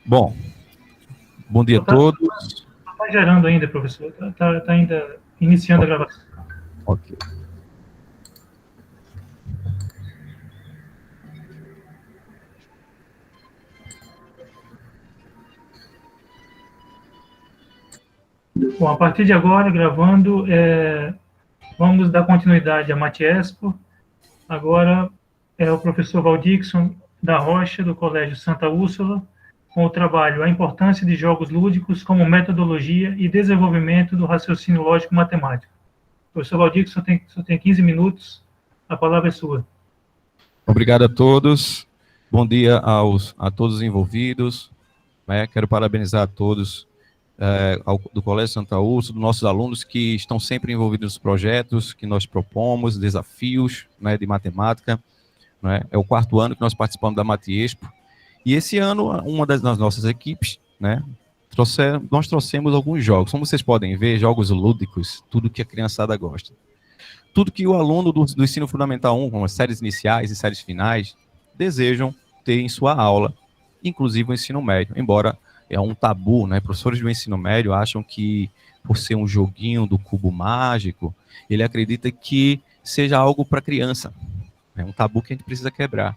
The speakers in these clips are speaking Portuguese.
Bom, bom dia a todos. Está gerando ainda, professor. Está ainda iniciando a gravação. Ok. Bom, a partir de agora, gravando, vamos dar continuidade à Matiespo. Agora é o professor Valdixson da Rocha, do Colégio Santa Úrsula, com o trabalho A Importância de Jogos Lúdicos como Metodologia e Desenvolvimento do Raciocínio Lógico Matemático. Professor Valdixson, tem 15 minutos. A palavra é sua. Obrigado a todos. Bom dia a todos os envolvidos. Quero parabenizar a todos do Colégio Santa Úrsula, dos nossos alunos que estão sempre envolvidos nos projetos que nós propomos, desafios de matemática. É o 4º ano que nós participamos da Matiespo. E esse ano, uma das nossas equipes, nós trouxemos alguns jogos. Como vocês podem ver, jogos lúdicos, tudo que a criançada gosta. Tudo que o aluno do ensino fundamental 1, como as séries iniciais e séries finais, desejam ter em sua aula, inclusive o ensino médio, embora é um tabu, Professores do ensino médio acham que, por ser um joguinho do cubo mágico, ele acredita que seja algo para criança. É um tabu que a gente precisa quebrar,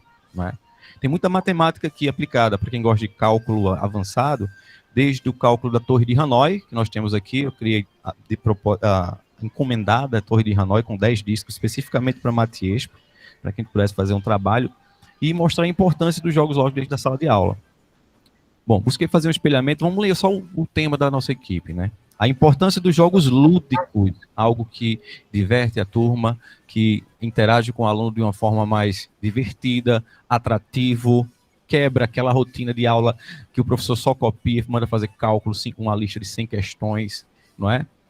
Tem muita matemática aqui aplicada para quem gosta de cálculo avançado, desde o cálculo da Torre de Hanoi, que nós temos aqui. Eu criei encomendada a Torre de Hanoi com 10 discos, especificamente para Matiespo, para quem pudesse fazer um trabalho, e mostrar a importância dos jogos lógicos dentro da sala de aula. Bom, busquei fazer um espelhamento, vamos ler só o tema da nossa equipe, A importância dos jogos lúdicos, algo que diverte a turma, que interage com o aluno de uma forma mais divertida, atrativo, quebra aquela rotina de aula que o professor só copia, manda fazer cálculo, com uma lista de 100 questões,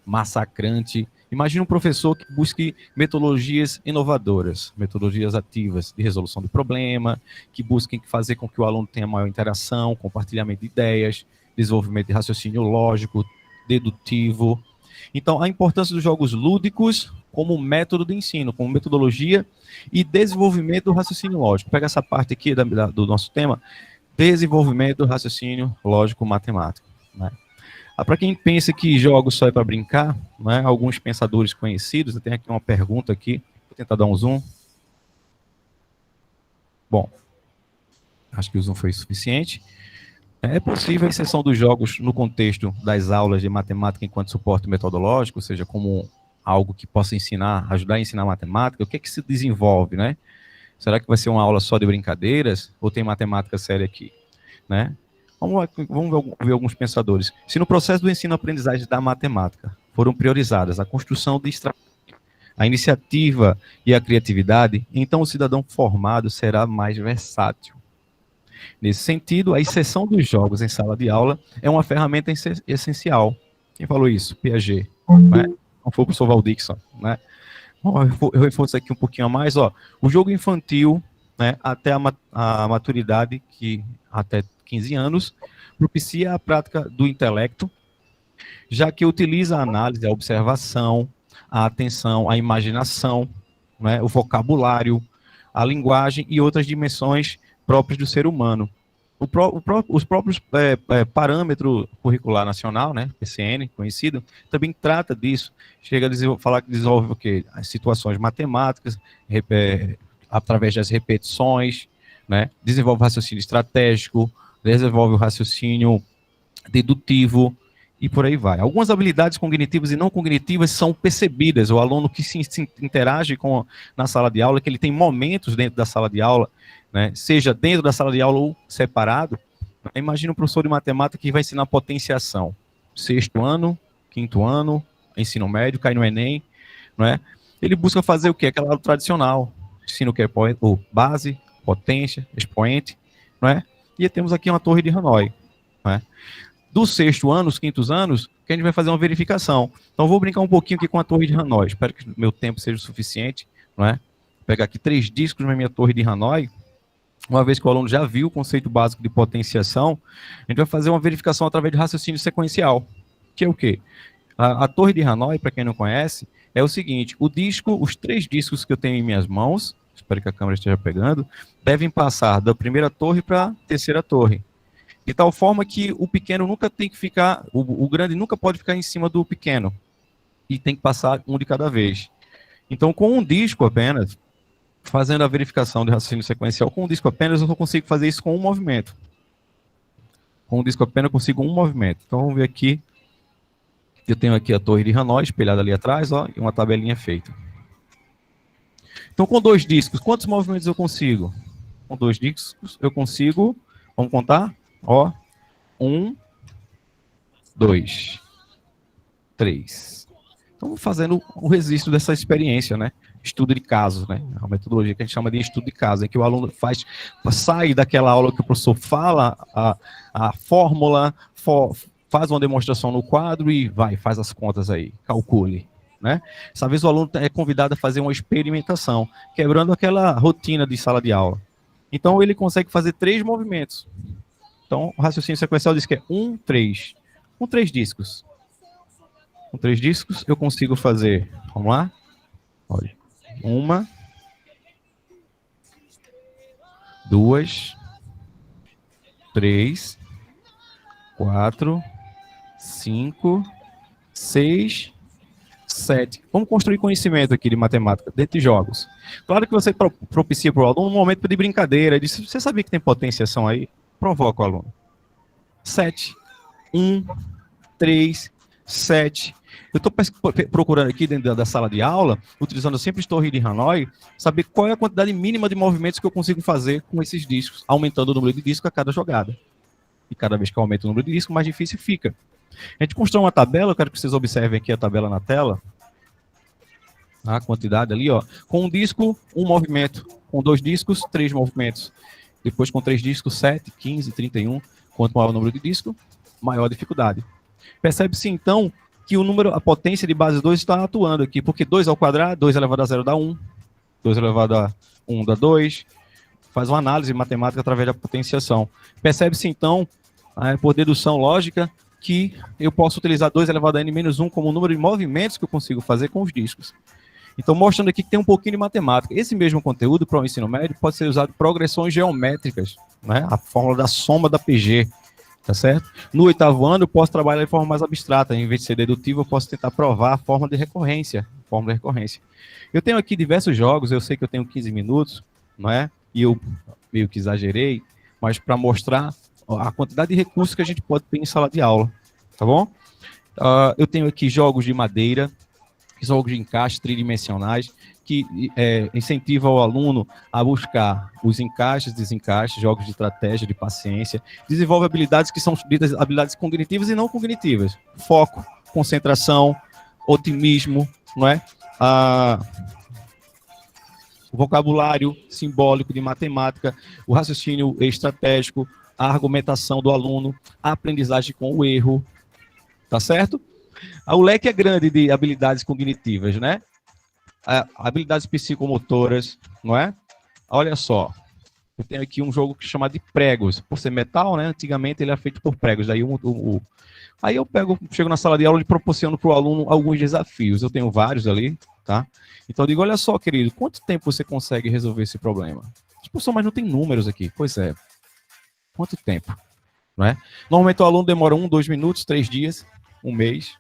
massacrante. Imagina um professor que busque metodologias inovadoras, metodologias ativas de resolução de problema, que busquem fazer com que o aluno tenha maior interação, compartilhamento de ideias, desenvolvimento de raciocínio lógico, dedutivo. Então, a importância dos jogos lúdicos como método de ensino, como metodologia e desenvolvimento do raciocínio lógico. Pega essa parte aqui do nosso tema, desenvolvimento do raciocínio lógico matemático. Para quem pensa que jogos só é para brincar, alguns pensadores conhecidos, eu tenho aqui uma pergunta aqui, vou tentar dar um zoom. Bom, acho que o zoom foi suficiente. É possível a inserção dos jogos no contexto das aulas de matemática enquanto suporte metodológico, ou seja, como algo que possa ajudar a ensinar matemática? O que é que se desenvolve, Será que vai ser uma aula só de brincadeiras ou tem matemática séria aqui, Vamos ver alguns pensadores. Se no processo do ensino-aprendizagem da matemática foram priorizadas a construção de estratégia, a iniciativa e a criatividade, então o cidadão formado será mais versátil. Nesse sentido, a inserção dos jogos em sala de aula é uma ferramenta essencial. Quem falou isso? Piaget. Não foi o professor Valdixson. Eu reforço aqui um pouquinho a mais. O jogo infantil, até a maturidade, que até 15 anos, propicia a prática do intelecto, já que utiliza a análise, a observação, a atenção, a imaginação, o vocabulário, a linguagem e outras dimensões próprias do ser humano. Os próprios parâmetros curricular nacional, PCN, conhecido, também trata disso. Chega a falar que desenvolve o quê? As situações matemáticas, através das repetições, desenvolve raciocínio estratégico, desenvolve o raciocínio dedutivo e por aí vai. Algumas habilidades cognitivas e não cognitivas são percebidas. O aluno que se interage na sala de aula, que ele tem momentos dentro da sala de aula, seja dentro da sala de aula ou separado. Imagina um professor de matemática que vai ensinar potenciação. 6º ano, 5º ano, ensino médio, cai no Enem, Ele busca fazer o quê? Aquela aula tradicional. Ensino que é base, potência, expoente, E temos aqui uma Torre de Hanoi, Do 6º ano, os 5º anos, que a gente vai fazer uma verificação. Então, vou brincar um pouquinho aqui com a Torre de Hanoi. Espero que meu tempo seja o suficiente, Vou pegar aqui 3 discos na minha Torre de Hanoi. Uma vez que o aluno já viu o conceito básico de potenciação, a gente vai fazer uma verificação através de raciocínio sequencial, que é o quê? A Torre de Hanoi, para quem não conhece, é o seguinte: os 3 discos que eu tenho em minhas mãos, espero que a câmera esteja pegando, devem passar da primeira torre para a terceira torre. de tal forma que o pequeno nunca tem que ficar, o grande nunca pode ficar em cima do pequeno, e tem que passar um de cada vez. Então, com um disco apenas, fazendo a verificação de raciocínio sequencial, com um disco apenas, eu só consigo fazer isso com um movimento. Com um disco apenas, eu consigo um movimento. Então, vamos ver aqui. Eu tenho aqui a torre de Hanoi, espelhada ali atrás, ó, e uma tabelinha feita. Então, com 2 discos, quantos movimentos eu consigo? Com 2 discos, eu consigo, vamos contar? Ó, 1, 2, 3. Então, fazendo o registro dessa experiência, né? Estudo de casos, né? A metodologia que a gente chama de estudo de casos, em que o aluno sai daquela aula que o professor fala a fórmula, faz uma demonstração no quadro e faz as contas aí, calcule, né? Essa vez o aluno é convidado a fazer uma experimentação, quebrando aquela rotina de sala de aula. Então, ele consegue fazer 3 movimentos. Então, o raciocínio sequencial diz que é 1, 3. Com 3 discos. Com 3 discos, eu consigo fazer, vamos lá? Olha, 1, 2, 3, 4, 5, 6, 7. Vamos construir conhecimento aqui de matemática dentro de jogos. Claro que você propicia para o aluno um momento de brincadeira. Você sabia que tem potenciação aí? Provoca o aluno. 7, 1, 3, 7. Eu estou procurando aqui dentro da sala de aula, utilizando sempre torre de Hanoi, saber qual é a quantidade mínima de movimentos que eu consigo fazer com esses discos, aumentando o número de discos a cada jogada. E cada vez que eu aumento o número de discos, mais difícil fica. A gente constrói uma tabela, eu quero que vocês observem aqui a tabela na tela. A quantidade ali, ó. Com um disco, um movimento. Com 2 discos, 3 movimentos. Depois, com 3 discos, 7, 15, 31. Quanto maior o número de disco, maior a dificuldade. Percebe-se, então, que a potência de base 2 está atuando aqui, porque 2 ao quadrado, 2 elevado a 0 dá 1, 2 elevado a 1 dá 2, faz uma análise matemática através da potenciação. Percebe-se, então, por dedução lógica, que eu posso utilizar 2 elevado a n menos 1 como o número de movimentos que eu consigo fazer com os discos. Então, mostrando aqui que tem um pouquinho de matemática. Esse mesmo conteúdo para o ensino médio pode ser usado em progressões geométricas, né? A fórmula da soma da PG. Tá certo? No 8º ano, eu posso trabalhar de forma mais abstrata. Em vez de ser dedutivo, eu posso tentar provar a forma de recorrência. Eu tenho aqui diversos jogos, eu sei que eu tenho 15 minutos, não é? E eu meio que exagerei, mas para mostrar a quantidade de recursos que a gente pode ter em sala de aula, tá bom? Eu tenho aqui jogos de madeira, jogos de encaixe tridimensionais, que incentivam o aluno a buscar os encaixes, desencaixes, jogos de estratégia, de paciência, desenvolve habilidades que são ditas habilidades cognitivas e não cognitivas. Foco, concentração, otimismo, não é? O vocabulário simbólico de matemática, o raciocínio estratégico, a argumentação do aluno, a aprendizagem com o erro, tá certo? O leque é grande de habilidades cognitivas, né? Habilidades psicomotoras, não é? Olha só, eu tenho aqui um jogo que chama de pregos. Por ser metal, né? Antigamente ele é feito por pregos. Daí aí eu chego na sala de aula e proporciono para o aluno alguns desafios. Eu tenho vários ali, tá? Então eu digo, olha só, querido, quanto tempo você consegue resolver esse problema? Professor, mas não tem números aqui. Pois é. Quanto tempo? Não é? Normalmente o aluno demora 1, 2 minutos, 3 dias, 1 mês.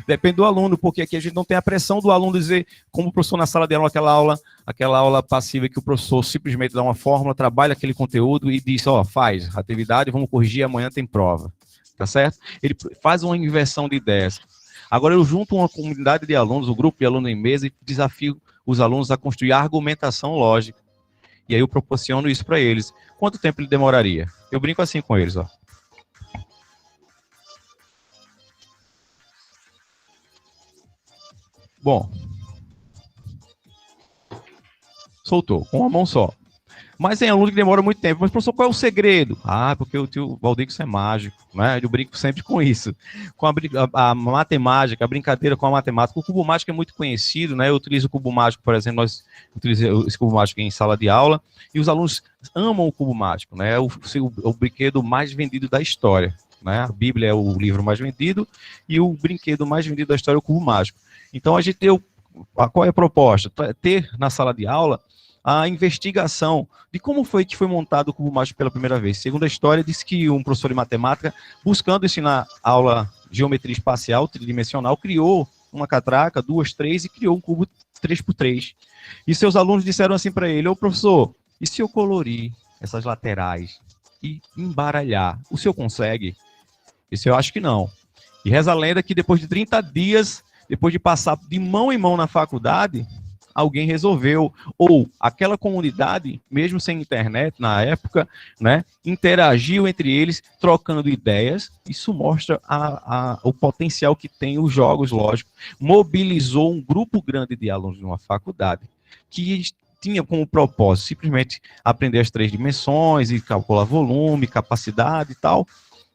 Depende do aluno, porque aqui a gente não tem a pressão do aluno dizer, como o professor na sala de aula, aquela aula passiva que o professor simplesmente dá uma fórmula, trabalha aquele conteúdo e diz, ó, faz atividade, vamos corrigir, amanhã tem prova, tá certo? Ele faz uma inversão de ideias. Agora eu junto uma comunidade de alunos, um grupo de alunos em mesa e desafio os alunos a construir argumentação lógica. E aí eu proporciono isso para eles. Quanto tempo ele demoraria? Eu brinco assim com eles, ó. Bom, soltou, com uma mão só. Mas tem aluno que demora muito tempo. Mas, professor, qual é o segredo? Porque o tio Valdix é mágico, né? Eu brinco sempre com isso. Com a matemática, a brincadeira com a matemática. O cubo mágico é muito conhecido, né? Eu utilizo o cubo mágico, por exemplo, nós utilizamos esse cubo mágico em sala de aula, e os alunos amam o cubo mágico, né? É o brinquedo mais vendido da história, né? A Bíblia é o livro mais vendido, e o brinquedo mais vendido da história é o cubo mágico. Então, a gente qual é a proposta? Ter na sala de aula a investigação de como foi que foi montado o cubo mágico pela primeira vez. Segundo a história, diz que um professor de matemática, buscando ensinar aula de geometria espacial tridimensional, criou uma catraca, duas, três, e criou um cubo 3x3. E seus alunos disseram assim para ele: ô professor, e se eu colorir essas laterais e embaralhar? O senhor consegue? Isso eu acho que não. E reza a lenda que depois de 30 dias, depois de passar de mão em mão na faculdade, alguém resolveu, ou aquela comunidade, mesmo sem internet na época, né, interagiu entre eles, trocando ideias. Isso mostra o potencial que tem os jogos, lógico. Mobilizou um grupo grande de alunos de uma faculdade que tinha como propósito simplesmente aprender as 3 dimensões e calcular volume, capacidade e tal,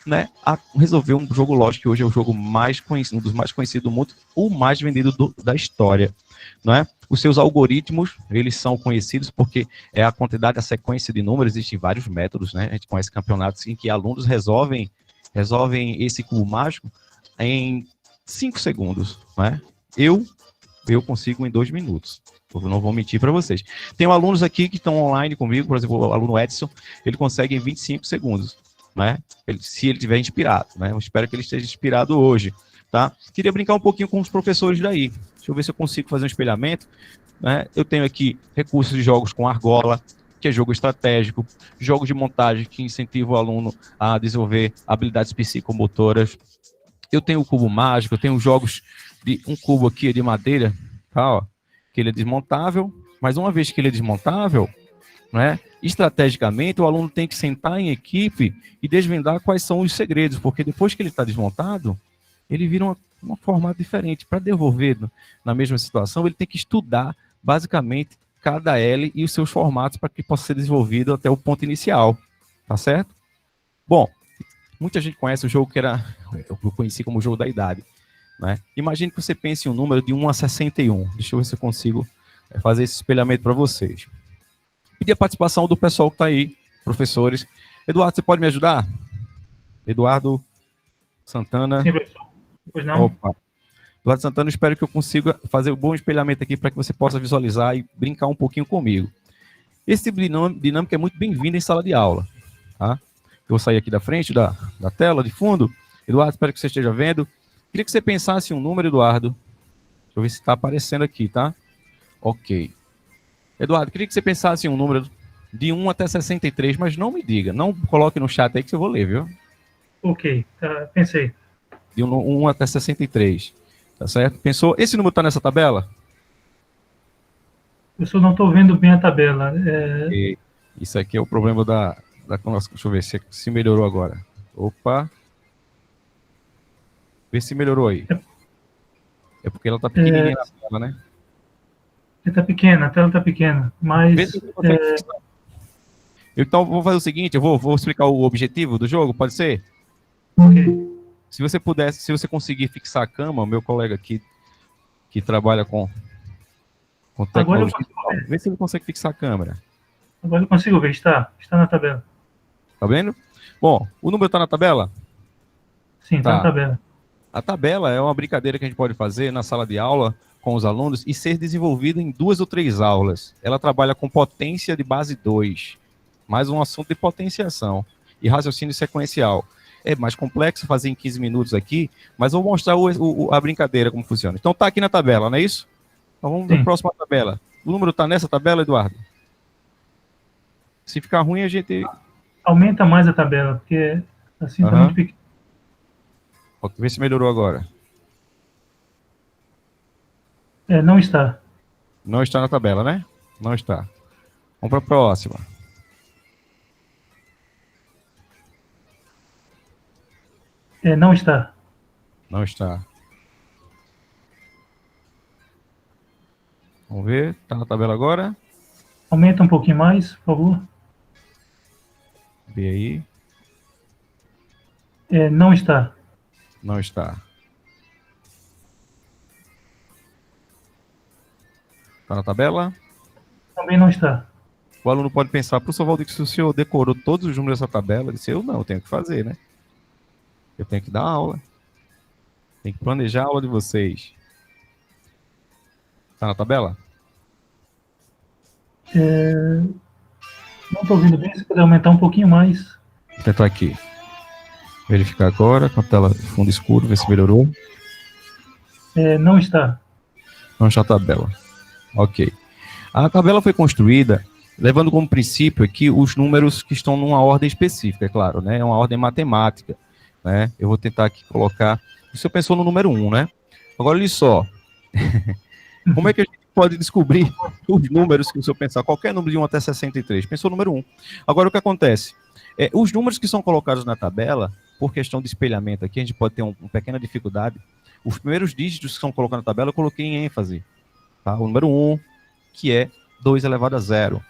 né, a resolver um jogo lógico que hoje é o jogo mais conhecido, um dos mais conhecidos do mundo, o mais vendido da história, não é? Os seus algoritmos, eles são conhecidos porque é a quantidade, a sequência de números. Existem vários métodos, né? A gente conhece campeonatos em que alunos resolvem esse cubo mágico em 5 segundos, né? Eu consigo em 2 minutos. Eu não vou mentir para vocês. Tenho alunos aqui que estão online comigo, por exemplo, o aluno Edson, ele consegue em 25 segundos. Né? Se ele estiver inspirado, né? Eu espero que ele esteja inspirado hoje, tá? Queria brincar um pouquinho com os professores daí. Deixa eu ver se eu consigo fazer um espelhamento, né? Eu tenho aqui recursos de jogos com argola, que é jogo estratégico, jogos de montagem que incentivam o aluno a desenvolver habilidades psicomotoras. Eu tenho o cubo mágico, eu tenho jogos de um cubo aqui de madeira, tá, ó, que ele é desmontável, mas uma vez que ele é desmontável, né, estrategicamente, o aluno tem que sentar em equipe e desvendar quais são os segredos, porque depois que ele está desmontado, ele vira um formato diferente. Para devolver na mesma situação, ele tem que estudar, basicamente, cada L e os seus formatos para que possa ser desenvolvido até o ponto inicial. Tá certo? Bom, muita gente conhece o jogo que eu conheci como o jogo da idade. Né? Imagine que você pense em um número de 1 a 61. Deixa eu ver se eu consigo fazer esse espelhamento para vocês. Pedir a participação do pessoal que está aí, professores. Eduardo, você pode me ajudar? Eduardo Santana. Sim, professor. Pois não. Opa. Eduardo Santana, espero que eu consiga fazer um bom espelhamento aqui para que você possa visualizar e brincar um pouquinho comigo. Esse tipo de dinâmica é muito bem-vindo em sala de aula. Tá? Eu vou sair aqui da frente da tela, de fundo. Eduardo, espero que você esteja vendo. Queria que você pensasse em um número, Eduardo. Deixa eu ver se está aparecendo aqui, tá? Ok. Eduardo, queria que você pensasse em um número de 1 até 63, mas não me diga, não coloque no chat aí que eu vou ler, viu? Ok, pensei. De 1 até 63, tá certo? Pensou? Esse número está nessa tabela? Eu só não estou vendo bem a tabela. Isso aqui é o problema da nossa. Deixa eu ver se melhorou agora. Opa. Vê se melhorou aí. É porque ela está pequenininha na tela, né? Está pequena, a tela está pequena, mas... Então, vou fazer o seguinte, eu vou explicar o objetivo do jogo, pode ser? Ok. Se você conseguir fixar a cama, o meu colega aqui, que trabalha com tecnologia, vê se ele consegue fixar a câmera. Agora eu consigo ver, está na tabela. Tá vendo? Bom, o número está na tabela? Sim, está na tabela. A tabela é uma brincadeira que a gente pode fazer na sala de aula com os alunos e ser desenvolvida em 2 ou 3 aulas. Ela trabalha com potência de base 2, mais um assunto de potenciação e raciocínio sequencial. É mais complexo fazer em 15 minutos aqui, mas vou mostrar a brincadeira, como funciona. Então tá aqui na tabela, não é isso? Então vamos para a próxima tabela. O número está nessa tabela, Eduardo? Se ficar ruim, a gente... Aumenta mais a tabela, porque assim está muito pequeno. Vê se melhorou agora. Não está. Não está na tabela, né? Não está. Vamos para a próxima. Não está. Não está. Vamos ver. Está na tabela agora? Aumenta um pouquinho mais, por favor. Vê aí. Não está. Não está. Está na tabela? Também não está. O aluno pode pensar, professor Valdir, se o senhor decorou todos os números dessa tabela, disse, eu não, eu tenho que fazer, né? Eu tenho que dar aula. Tem que planejar a aula de vocês. Está na tabela? Não estou ouvindo bem, se puder aumentar um pouquinho mais. Vou tentar aqui. Verificar agora, com a tela de fundo escuro, ver se melhorou. Não está. Não está a tabela. Ok. A tabela foi construída levando como princípio aqui os números que estão numa ordem específica, é claro, né? É uma ordem matemática, né? Eu vou tentar aqui colocar... Você pensou no número 1, né? Agora, olha só. Como é que a gente pode descobrir os números que o senhor pensar? Qualquer número de 1 até 63. Pensou no número 1. Agora, o que acontece? Os números que são colocados na tabela, por questão de espelhamento aqui, a gente pode ter uma pequena dificuldade. Os primeiros dígitos que são colocados na tabela, eu coloquei em ênfase. Tá? O número 1, que é 2 elevado a 0.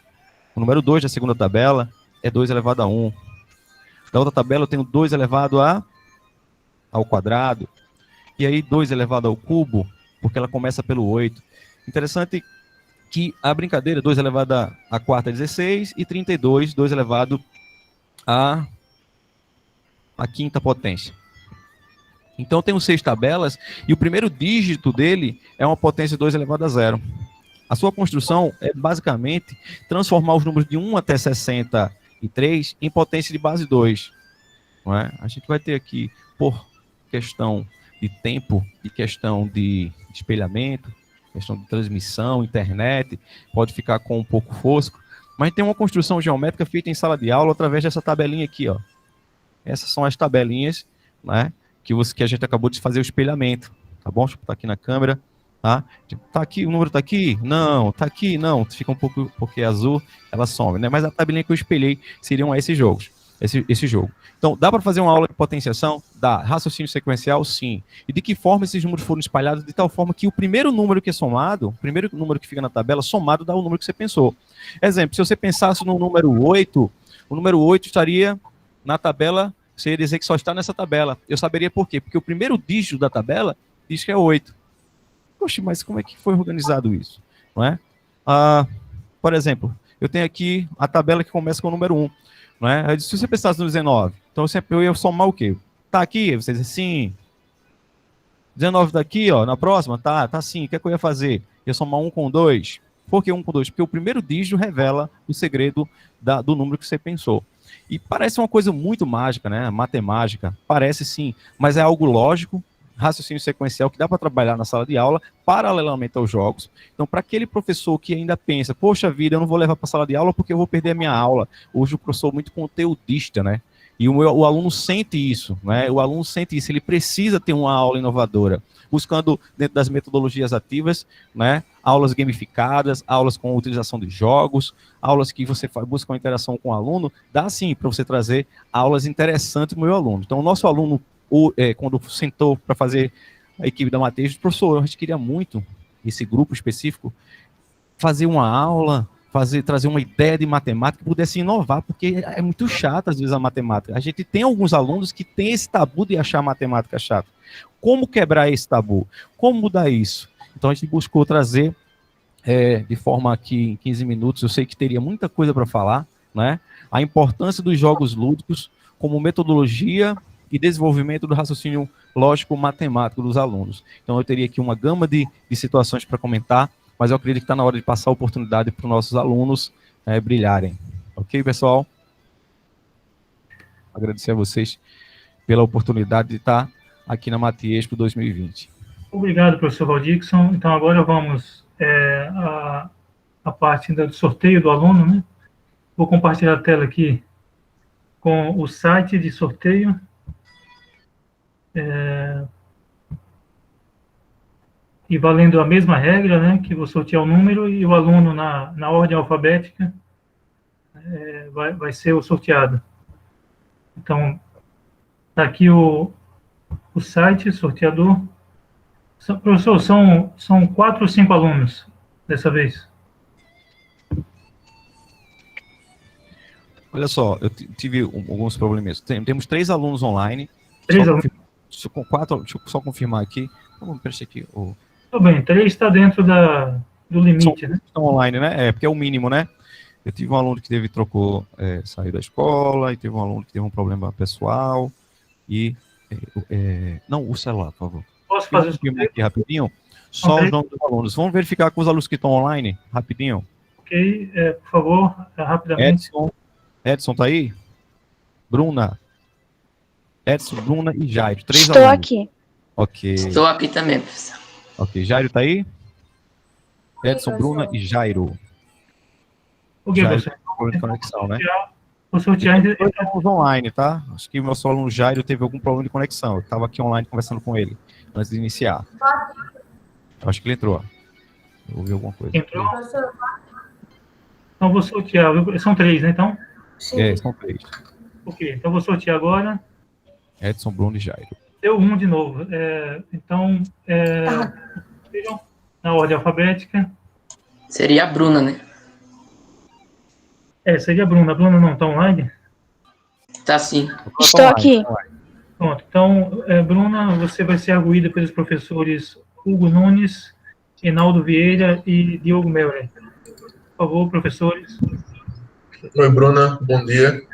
O número 2 da segunda tabela é 2 elevado a 1. Da outra tabela eu tenho 2 elevado ao quadrado. E aí 2 elevado ao cubo, porque ela começa pelo 8. Interessante que a brincadeira, 2 elevado a quarta é 16, e 32, 2 elevado a quinta potência. Então tem 6 tabelas, e o primeiro dígito dele é uma potência 2 elevado a 0. A sua construção é basicamente transformar os números de 1 até 63 em potência de base 2. Não é? A gente vai ter aqui, por questão de tempo e questão de espelhamento, questão de transmissão, internet, pode ficar com um pouco fosco, mas tem uma construção geométrica feita em sala de aula através dessa tabelinha aqui, ó. Essas são as tabelinhas, né, que a gente acabou de fazer o espelhamento, tá bom? Deixa eu botar aqui na câmera, tá? Tá aqui, o número tá aqui? Não. Tá aqui? Não. Fica um pouco, porque é azul, ela some, né? Mas a tabelinha que eu espelhei seriam esses jogos. Esse jogo. Então, dá para fazer uma aula de potenciação? Dá. Raciocínio sequencial? Sim. E de que forma esses números foram espalhados? De tal forma que o primeiro número que é somado, o primeiro número que fica na tabela, somado dá o número que você pensou. Exemplo, se você pensasse no número 8, o número 8 estaria na tabela, você ia dizer que só está nessa tabela. Eu saberia por quê? Porque o primeiro dígito da tabela diz que é 8. Poxa, mas como é que foi organizado isso? Não é? Por exemplo, eu tenho aqui a tabela que começa com o número 1. Não é? Se você pensasse no 19, então eu ia somar o quê? Tá aqui? Você diz sim. 19 daqui, ó, na próxima? Tá sim. O que é que eu ia fazer? Eu ia somar 1 com 2. Por que 1 com 2? Porque o primeiro dígito revela o segredo do número que você pensou. E parece uma coisa muito mágica, né? Matemática. Parece sim, mas é algo lógico, raciocínio sequencial que dá para trabalhar na sala de aula, paralelamente aos jogos. Então, para aquele professor que ainda pensa, poxa vida, eu não vou levar para a sala de aula porque eu vou perder a minha aula. Hoje o professor é muito conteudista, né? E o aluno sente isso, né? O aluno sente isso, ele precisa ter uma aula inovadora, buscando, dentro das metodologias ativas, né? Aulas gamificadas, aulas com utilização de jogos, aulas que você busca uma interação com o aluno, dá sim para você trazer aulas interessantes para o meu aluno. Então, o nosso aluno, quando sentou para fazer a equipe da Mateus, professor, a gente queria muito, esse grupo específico, fazer uma aula, trazer uma ideia de matemática que pudesse inovar, porque é muito chato, às vezes, a matemática. A gente tem alguns alunos que têm esse tabu de achar a matemática chata. Como quebrar esse tabu? Como mudar isso? Então, a gente buscou trazer, de forma que em 15 minutos, eu sei que teria muita coisa para falar, né? A importância dos jogos lúdicos como metodologia e desenvolvimento do raciocínio lógico-matemático dos alunos. Então, eu teria aqui uma gama de situações para comentar, mas eu acredito que está na hora de passar a oportunidade para os nossos alunos brilharem. Ok, pessoal? Agradecer a vocês pela oportunidade de estar aqui na Matiespo 2020. Obrigado, professor Valdixson. Então, agora vamos a parte do sorteio do aluno, né? Vou compartilhar a tela aqui com o site de sorteio. E valendo a mesma regra, né, que vou sortear o número e o aluno na ordem alfabética vai ser o sorteado. Então, está aqui o site, sorteador. Professor, são 4 ou 5 alunos dessa vez? Olha só, eu tive alguns problemas. Temos 3 alunos online. 3 alunos? Deixa eu só confirmar aqui. Vamos preencher aqui. Tudo bem, 3 está dentro do limite, né? Estão online, né? Porque é o mínimo, né? Eu tive um aluno que trocou, saiu da escola, e teve um aluno que teve um problema pessoal, e... não, o celular, por favor. Posso fazer aqui rapidinho? Só os nomes dos alunos. Vamos verificar com os alunos que estão online, rapidinho. Ok, por favor, rapidamente. Edson tá aí? Bruna. Edson, Bruna e Jairo. 3 Estou alunos. aqui. Ok. Estou aqui também, professor. Ok, Jairo tá aí? Edson, Bruna e Jairo. Ok, Jairo professor. tem problema de conexão, né? Vou sortear. Dois alunos online, tá? Acho que o meu aluno Jairo teve algum problema de conexão. Eu estava aqui online conversando com ele antes de iniciar. Acho que ele entrou. Eu ouvi alguma coisa. Entrou? Então, vou sortear. São 3, né, então? São 3. Ok, então vou sortear agora. Edson, Bruno e Jairo. Deu 1 de novo. Então, vejam na ordem alfabética. Seria a Bruna, né? Seria a Bruna. A Bruna não está online? Tá sim. Estou aqui. Pronto. Então, Bruna, você vai ser arguída pelos professores Hugo Nunes, Reinaldo Vieira e Diogo Meurer. Por favor, professores. Oi, Bruna. Bom dia.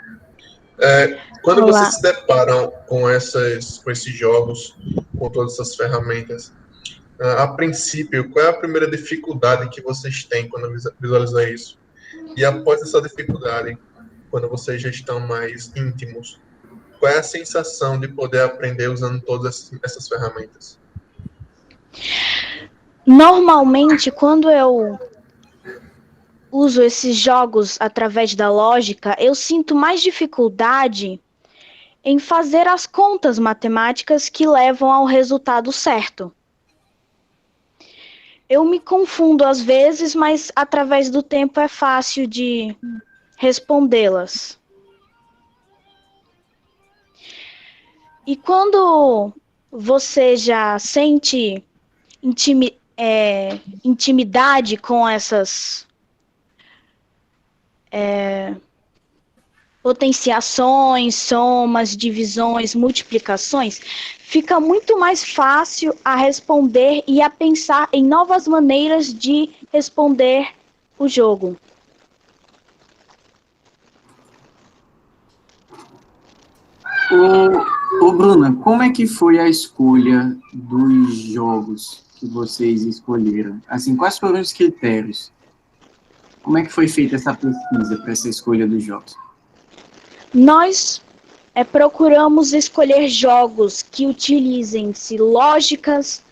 Quando Olá. vocês se deparam com esses jogos, com todas essas ferramentas, a princípio, qual é a primeira dificuldade que vocês têm quando visualizam isso? E após essa dificuldade, quando vocês já estão mais íntimos, qual é a sensação de poder aprender usando todas essas ferramentas? Normalmente, quando eu uso esses jogos através da lógica, eu sinto mais dificuldade em fazer as contas matemáticas que levam ao resultado certo. Eu me confundo às vezes, mas através do tempo é fácil de respondê-las. E quando você já sente intimidade com essas potenciações, somas, divisões, multiplicações, fica muito mais fácil a responder e a pensar em novas maneiras de responder o jogo. Ô Bruna, como é que foi a escolha dos jogos que vocês escolheram? Assim, quais foram os critérios? Como é que foi feita essa pesquisa para essa escolha dos jogos? Nós procuramos escolher jogos que utilizem-se lógicas,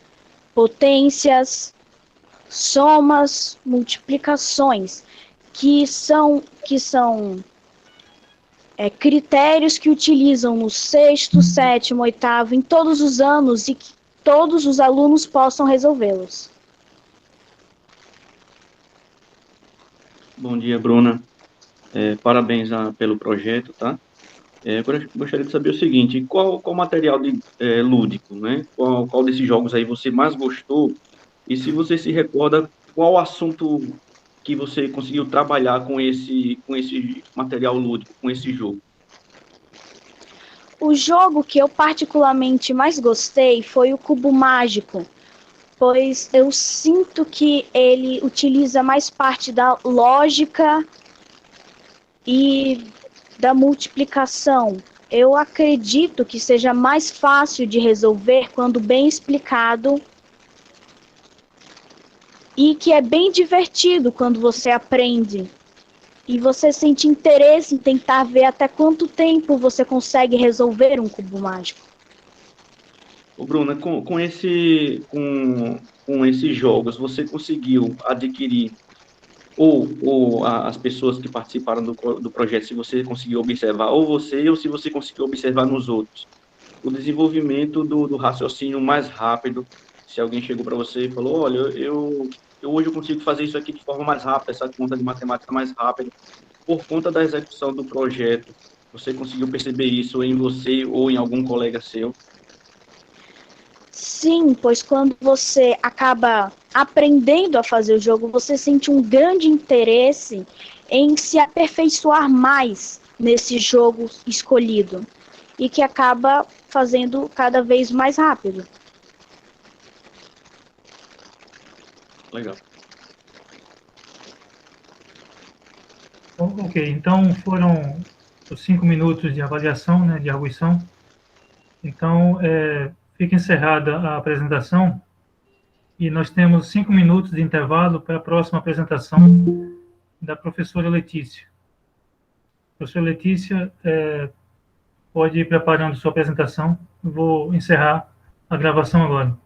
potências, somas, multiplicações, que são critérios que utilizam no 6º, 7º, 8º, em todos os anos e que todos os alunos possam resolvê-los. Bom dia, Bruna. Parabéns pelo projeto, tá? Agora eu gostaria de saber o seguinte, qual material lúdico, né? Qual desses jogos aí você mais gostou? E se você se recorda, qual assunto que você conseguiu trabalhar com esse material lúdico, com esse jogo? O jogo que eu particularmente mais gostei foi o Cubo Mágico, pois eu sinto que ele utiliza mais parte da lógica e da multiplicação. Eu acredito que seja mais fácil de resolver quando bem explicado e que é bem divertido quando você aprende. E você sente interesse em tentar ver até quanto tempo você consegue resolver um cubo mágico. Ô, Bruna, com esses jogos, você conseguiu adquirir, ou as pessoas que participaram do projeto, se você conseguiu observar, ou se você conseguiu observar nos outros, o desenvolvimento do raciocínio mais rápido, se alguém chegou para você e falou, olha, hoje eu consigo fazer isso aqui de forma mais rápida, essa conta de matemática mais rápida, por conta da execução do projeto, você conseguiu perceber isso em você ou em algum colega seu? Sim, pois quando você acaba aprendendo a fazer o jogo, você sente um grande interesse em se aperfeiçoar mais nesse jogo escolhido e que acaba fazendo cada vez mais rápido. Legal. Ok, então foram os 5 minutos de avaliação, né, de arguição. Então, fica encerrada a apresentação e nós temos 5 minutos de intervalo para a próxima apresentação da professora Letícia. Professora Letícia, pode ir preparando sua apresentação. Eu vou encerrar a gravação agora.